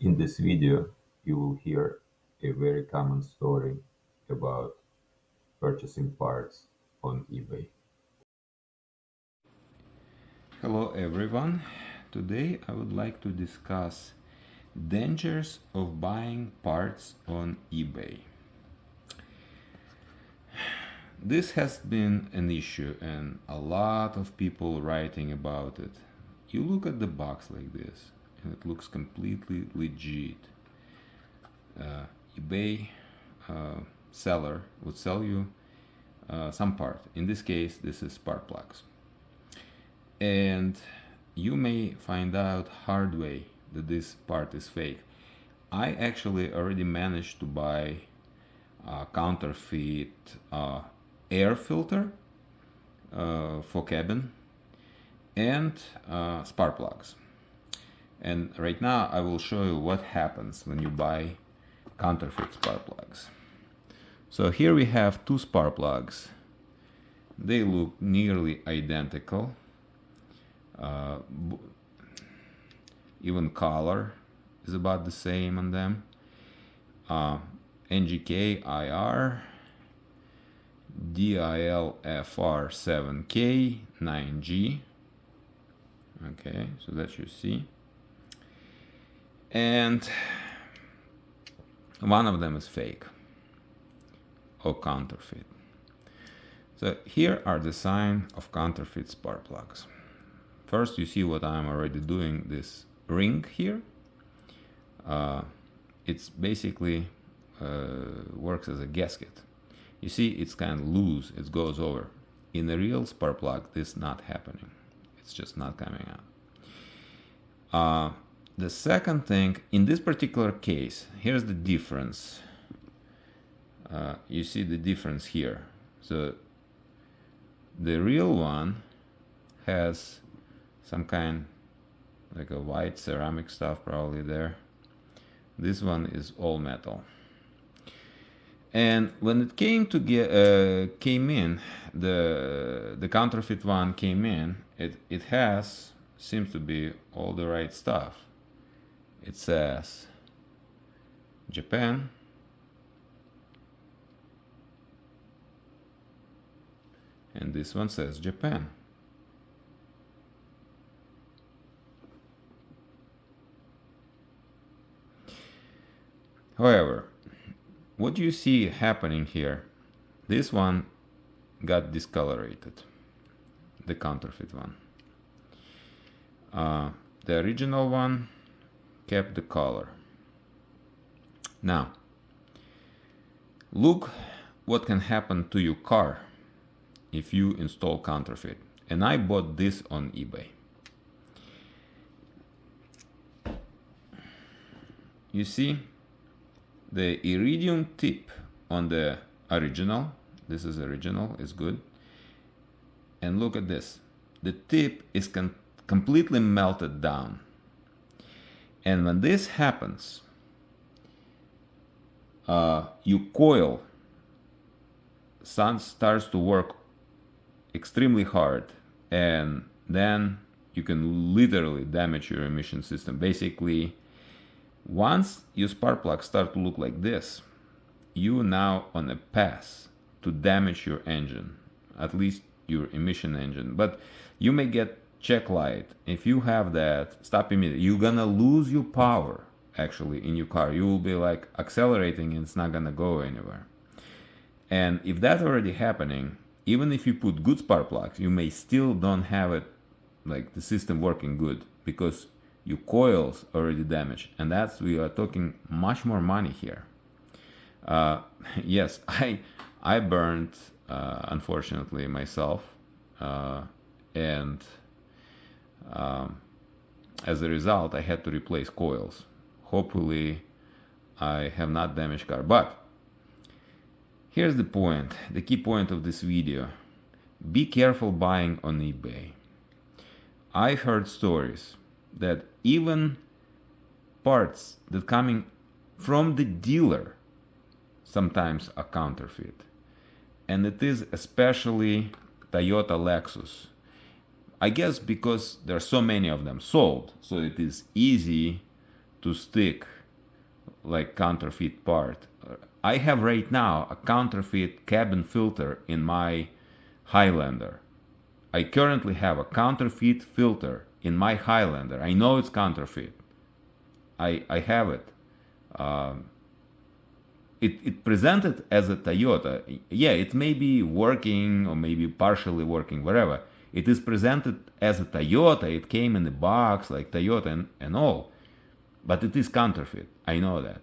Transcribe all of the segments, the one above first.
In this video, you will hear a very common story about purchasing parts on eBay. Hello everyone. Today I would like to discuss dangers of buying parts on eBay. This has been an issue and a lot of people writing about it. You look at the box like this and it looks completely legit. eBay seller would sell you some part. In this case, this is spark plugs. And you may find out hard way that this part is fake. I actually already managed to buy a counterfeit air filter for cabin and spark plugs. And right now I will show you what happens when you buy counterfeit spark plugs. So here we have two spark plugs. They look nearly identical. Even color is about the same on them. NGK IR, DIL-FR 7K 9G. Okay, so that you see. And one of them is fake or counterfeit. So here are the sign of counterfeit spark plugs. First, you see what I'm already doing, this ring here. It's basically works as a gasket. You see, it's kind of loose, it goes over. In a real spark plug, this is not happening. It's just not coming out. The second thing, in this particular case, here's the difference. You see the difference here. So the real one has some kind like a white ceramic stuff probably there. This one is all metal. And when it came in, the counterfeit one came in, it seems to be all the right stuff. It says Japan, and this one says Japan. However, what you see happening here, this one got discolorated, the counterfeit one. The original one kept the color. Now, look what can happen to your car if you install counterfeit. And I bought this on eBay. You see, the iridium tip on the original, this is original, is good. And look at this. The tip is completely melted down. And when this happens, your coil starts to work extremely hard, and then you can literally damage your emission system. Basically, once your spark plugs start to look like this, you now on a path to damage your engine, at least your emission engine. But you may get check light. If you have that, stop immediately. You're gonna lose your power actually in your car. You will be like accelerating and it's not gonna go anywhere. And if that's already happening, even if you put good spark plugs, you may still don't have it, like the system working good, because your coils already damaged, and that's, we are talking much more money here. Yes, I burned unfortunately myself, and as a result I had to replace coils. Hopefully I have not damaged car. But here's the point, the key point of this video: be careful buying on eBay. I've heard stories that even parts that coming from the dealer sometimes are counterfeit. And it is especially Toyota, Lexus. I guess because there are so many of them sold, so it is easy to stick like counterfeit part. I have right now a counterfeit cabin filter in my Highlander. I currently have a counterfeit filter in my Highlander. I know it's counterfeit. I have it. Um, it presented as a Toyota. Yeah, it may be working or maybe partially working, whatever. It is presented as a Toyota. It came in a box like Toyota and all. But it is counterfeit. I know that.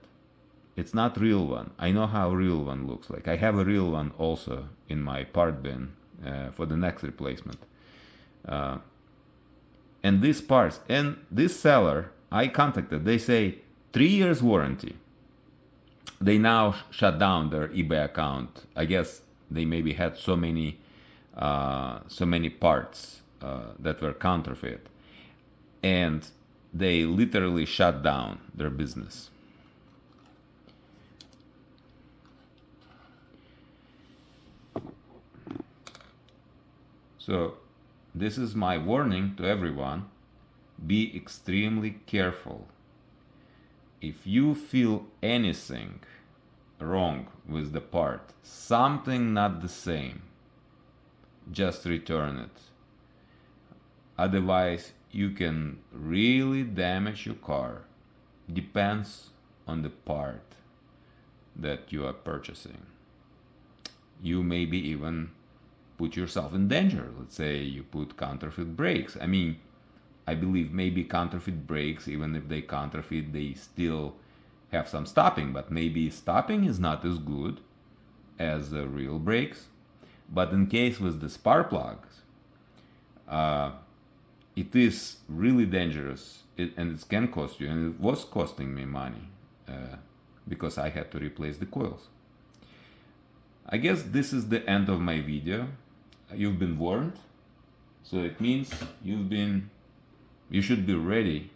It's not real one. I know how real one looks like. I have a real one also in my part bin for the next replacement. Uh, and these parts, and this seller I contacted, they say 3 years warranty. They now shut down their eBay account. I guess they maybe had so many parts that were counterfeit, and they literally shut down their business. So this is my warning to everyone. Be extremely careful. If you feel anything wrong with the part, something not the same, just return it. Otherwise, you can really damage your car. Depends on the part that you are purchasing. You maybe even put yourself in danger. Let's say you put counterfeit brakes. I mean, I believe maybe counterfeit brakes, even if they counterfeit, they still have some stopping, but maybe stopping is not as good as the real brakes. But in case with the spark plugs, it is really dangerous, and it can cost you, and it was costing me money because I had to replace the coils. I guess this is the end of my video. You've been warned, so it means you should be ready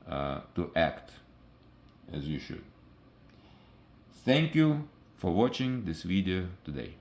to act as you should. Thank you for watching this video today.